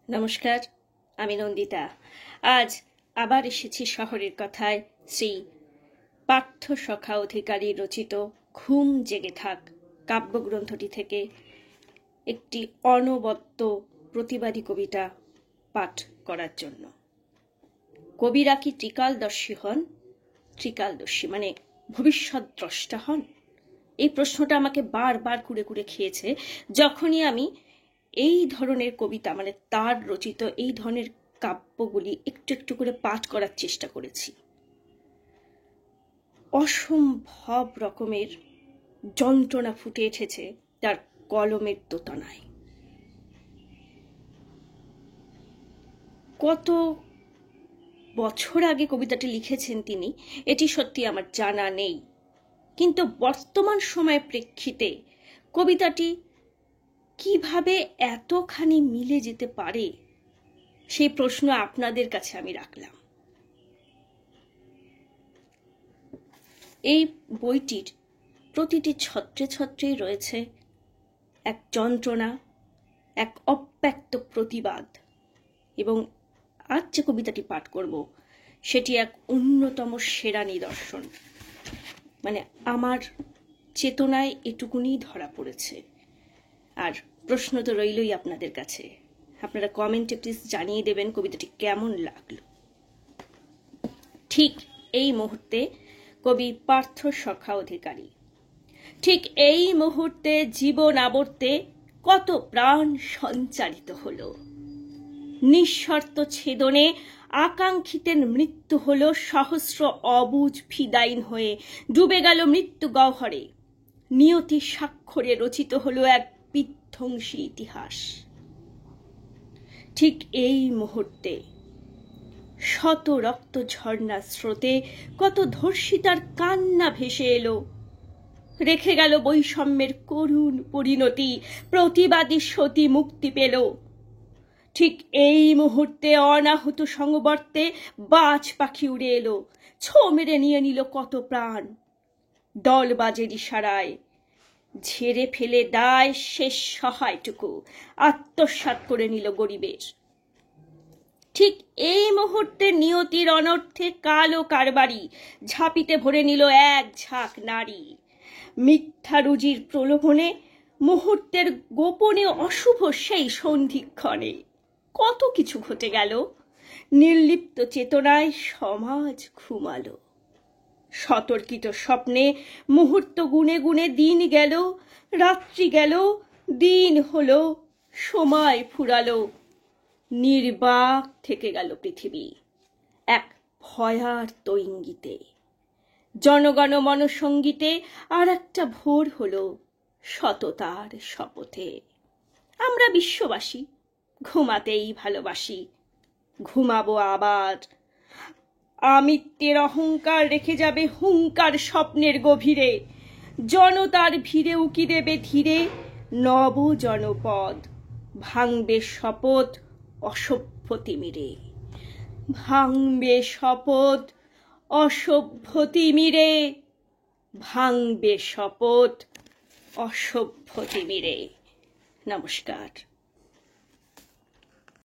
নমস্কার, আমি নন্দিতা। আজ আবার এসেছি শহরের কথায় শ্রী পার্থ সখা অধিকারী রচিত ঘুম জেগে থাক কাব্যগ্রন্থটি থেকে একটি অনবদ্য প্রতিবাদী কবিতা পাঠ করার জন্য। কবিরা কি ত্রিকালদর্শী হন? ত্রিকালদর্শী মানে ভবিষ্যৎ দ্রষ্টা হন? এই প্রশ্নটা আমাকে বারবার কুড়ে কুড়ে খেয়েছে যখনই আমি এই ধরনের কবিতা মানে তার রচিত এই ধরনের কাব্যগুলি একটু একটু করে পাঠ করার চেষ্টা করেছি। অসম্ভব রকমের যন্ত্রণা ফুটে উঠেছে তার কলমের দোতনায়। কত বছর আগে কবিতাটি লিখেছেন তিনি এটি সত্যি আমার জানা নেই, কিন্তু বর্তমান সময়ের প্রেক্ষিতে কবিতাটি কিভাবে এতখানি মিলে যেতে পারে সেই প্রশ্ন আপনাদের কাছে আমি রাখলাম। এই বইটির প্রতিটি ছত্রে ছত্রেই রয়েছে এক যন্ত্রণা, এক অব্যক্ত প্রতিবাদ, এবং আজ যে কবিতাটি পাঠ করব সেটি এক অন্যতম সেরা নিদর্শন। মানে আমার চেতনায় এটুকুনি ধরা পড়েছে। আর প্রশ্ন তো রইলই আপনাদের কাছে, আপনারা কমেন্টে প্লিজ জানিয়ে দেবেন কবিতাটি কেমন লাগলো। ঠিক এই মুহূর্তে কবি পার্থ সখা অধিকারী, ঠিক এই মুহূর্তে জীবন আবর্তে কত প্রাণ সঞ্চারিত হলো। নিঃশর্ত ছেদনে আকাঙ্ক্ষিতের মৃত্যু হলো সহস্র অবুঝ ফিদাইন হয়ে ডুবে গেল মৃত্যু গহ্বরে। নিয়তি স্বাক্ষরে রচিত হলো এক বিধ্বংসী ইতিহাস। ঠিক এই মুহূর্তে শত রক্ত ঝর্ণা স্রোতে কত ধর্ষিতার কান্না ভেসে এলো, রেখে গেল বৈষম্যের করুণ পরিণতি, প্রতিবাদী সতী মুক্তি পেল। ঠিক এই মুহূর্তে অনাহুত সংবর্তে বাজ পাখি উড়ে এলো, ছো মেরে নিয়ে নিল কত প্রাণ। দলবাজের ইশারায় ঝেড়ে ফেলে দায় শেষ সহায়টুকু আত্মসাৎ করে নিল গরিবের। ঠিক এই মুহূর্তে নিয়তির অনর্থে কালো কারবারি ঝাঁপিতে ভরে নিল এক ঝাঁক নারী। মিথ্যা রুজির প্রলোভনে মুহূর্তের গোপনে অশুভ সেই সন্ধিক্ষণে কত কিছু ঘটে গেল। নির্লিপ্ত চেতনায় সমাজ ঘুমালো। সতর্কিত স্বপ্নে মুহূর্ত গুনে গুনে দিন গেল, রাত্রি গেল, দিন হলো, সময় ফুরালো। নির্বাক থেকে গেল পৃথিবী এক ভয়ার্ত ইঙ্গিতে। জনগণ মনসঙ্গীতে আর একটা ভোর হলো সততার শপথে। আমরা বিশ্ববাসী ঘুমাতেই ভালোবাসি, ঘুমাবো আবার। আমিত্বের অহংকার রেখে যাবে হুঙ্কার স্বপ্নের গভীরে। জনতার ভিড়ে উকি দেবে ধীরে নব জনপদ। ভাঙবে শপথ অসভ্য তিমিরে, ভাঙবে শপথ অসভ্য তিমিরে, ভাঙবে শপথ অসভ্য তিমিরে। নমস্কার।